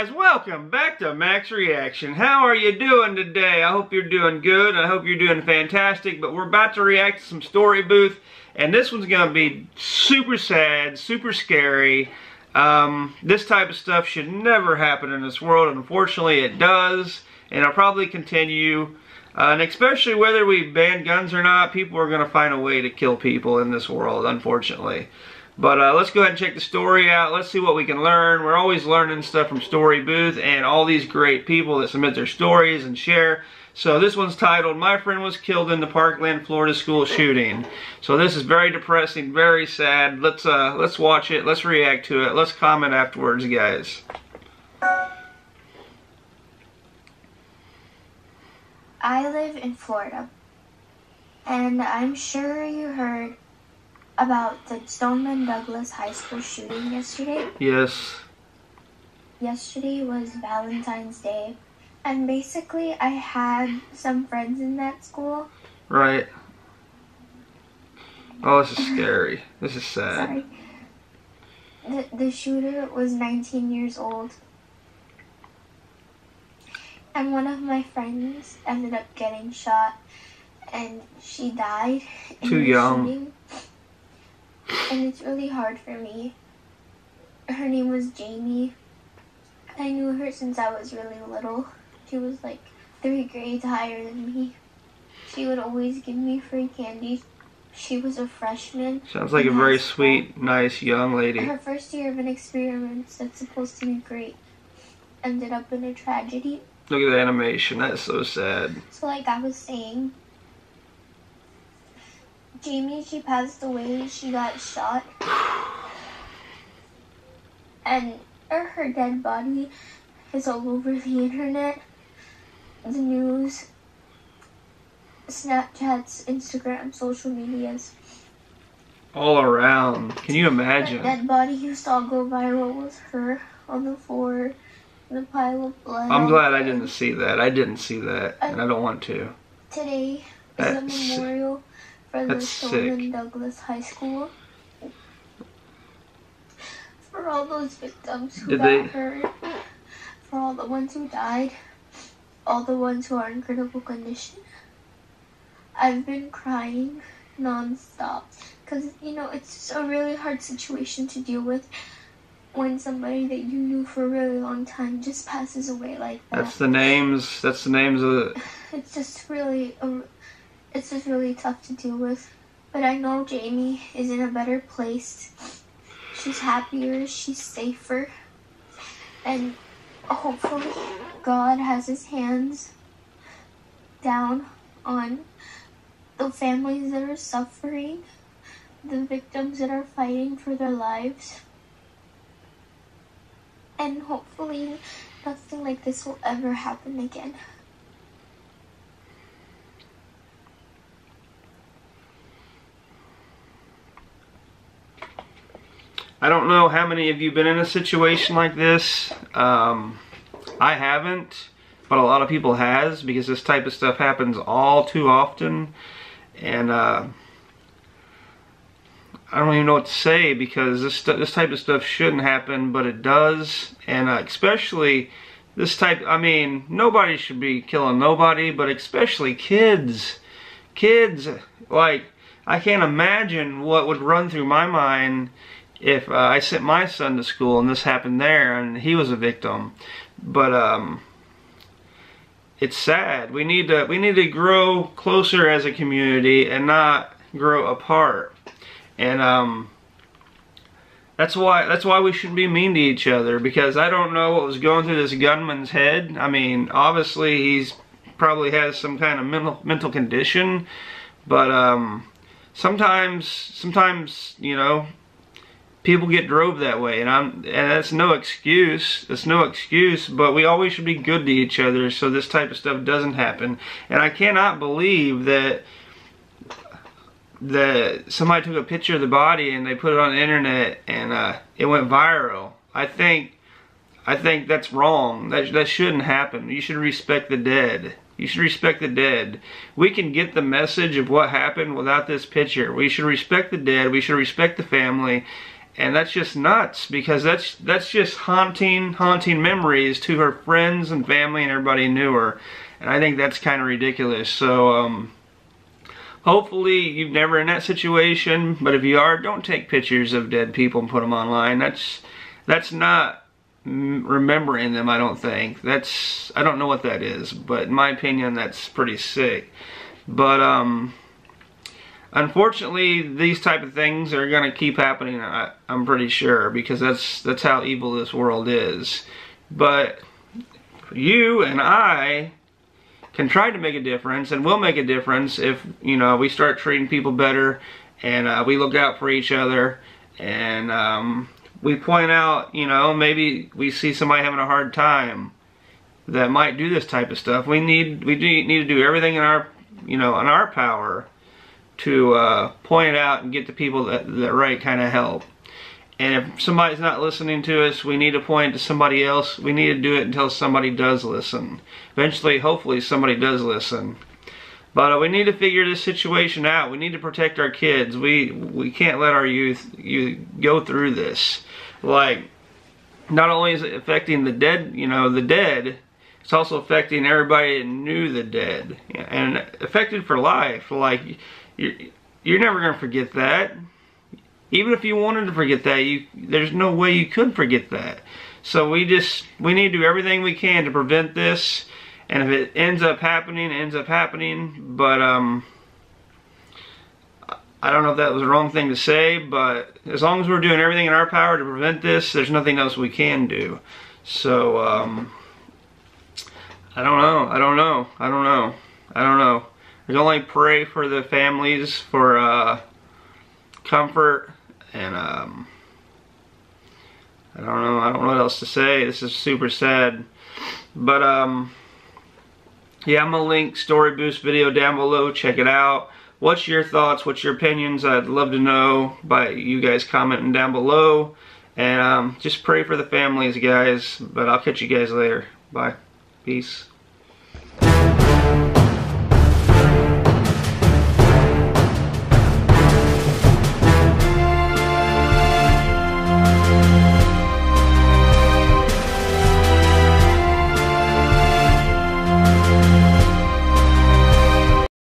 guys, welcome back to Max Reaction. How are you doing today? I hope you're doing good. I hope you're doing fantastic. But we're about to react to some Storybooth, and this one's going to be super sad, super scary. This type of stuff should never happen in this world, and unfortunately it does, and it'll probably continue. And especially whether we ban guns or not, people are going to find a way to kill people in this world, unfortunately. But let's go ahead and check the story out. Let's see what we can learn. We're always learning stuff from Storybooth and all these great people that submit their stories and share. So this one's titled, "My Friend Was Killed in the Parkland Florida School Shooting." So this is very depressing, very sad. Let's watch it. Let's react to it. Let's comment afterwards, guys. I live in Florida, and I'm sure you heard about the Stoneman Douglas High School shooting yesterday. Yes. Yesterday was Valentine's Day, and basically I had some friends in that school. Right. Oh, this is scary. This is sad. Sorry. The shooter was 19 years old. And one of my friends ended up getting shot, and she died in Too the young. shooting. And it's really hard for me. Her name was Jamie. I knew her since I was really little. She was like 3 grades higher than me. She would always give me free candy. She was a freshman. Sounds like a very sweet, nice young lady. Her first year of an experiment that's supposed to be great ended up in a tragedy. Look at the animation. That's so sad. So like I was saying, Jamie, she passed away. She got shot. And her dead body is all over the internet, the news, Snapchats, Instagram, social medias. All around. Can you imagine? That dead body used to all go viral with her on the floor, in a pile of blood. I'm glad I didn't see that. I didn't see that, and I don't want to. Today is a memorial for the Stoneman Douglas High School. For all those victims who got hurt, for all the ones who died, all the ones who are in critical condition. I've been crying non-stop because, you know, it's just a really hard situation to deal with when somebody that you knew for a really long time just passes away like that. That's the names of the... It's just really tough to deal with. But I know Jamie is in a better place. She's happier, she's safer. And hopefully God has his hands down on the families that are suffering, the victims that are fighting for their lives. And hopefully nothing like this will ever happen again. I don't know how many of you have been in a situation like this. I haven't, but a lot of people has, because this type of stuff happens all too often. And I don't even know what to say, because this type of stuff shouldn't happen, but it does. And especially this type, I mean, nobody should be killing nobody, but especially kids. Kids, like, I can't imagine what would run through my mind if I sent my son to school and this happened there and he was a victim. But it's sad. We need to grow closer as a community and not grow apart. And that's why we shouldn't be mean to each other, because I don't know what was going through this gunman's head. I mean, obviously he's probably has some kind of mental condition, but sometimes you know, people get drove that way, and that's no excuse. It's no excuse, but we always should be good to each other so this type of stuff doesn't happen. And I cannot believe that somebody took a picture of the body and they put it on the internet and it went viral. I think that's wrong. That shouldn't happen. You should respect the dead. You should respect the dead. We can get the message of what happened without this picture. We should respect the dead. We should respect the family. And that's just nuts, because that's just haunting memories to her friends and family and everybody who knew her. And I think that's kind of ridiculous. So hopefully you've never in that situation, but if you are, don't take pictures of dead people and put them online. That's not remembering them, I don't think. I don't know what that is, but in my opinion, that's pretty sick. But unfortunately, these type of things are going to keep happening, I'm pretty sure, because that's how evil this world is. But you and I can try to make a difference, and will make a difference if, you know, we start treating people better, and we look out for each other, and we point out, you know, maybe we see somebody having a hard time that might do this type of stuff. We need to do everything in our, you know, in our power to point it out and get the people that right kind of help. And if somebody's not listening to us, we need to point to somebody else. We need to do it until somebody does listen. Eventually, hopefully, somebody does listen. But we need to figure this situation out. We need to protect our kids. We can't let our youth go through this. Like, not only is it affecting the dead, you know, the dead, it's also affecting everybody that knew the dead, and affected for life. Like, you're never going to forget that. Even if you wanted to forget that, there's no way you could forget that. So we need to do everything we can to prevent this. And if it ends up happening, it ends up happening. But I don't know if that was the wrong thing to say, but as long as we're doing everything in our power to prevent this, there's nothing else we can do. So I don't know. We can only pray for the families for comfort, and I don't know what else to say. This is super sad. But yeah, I'm gonna link Storybooth's video down below. Check it out. What's your thoughts? What's your opinions? I'd love to know by you guys commenting down below. And just pray for the families, guys. But I'll catch you guys later. Bye. Peace.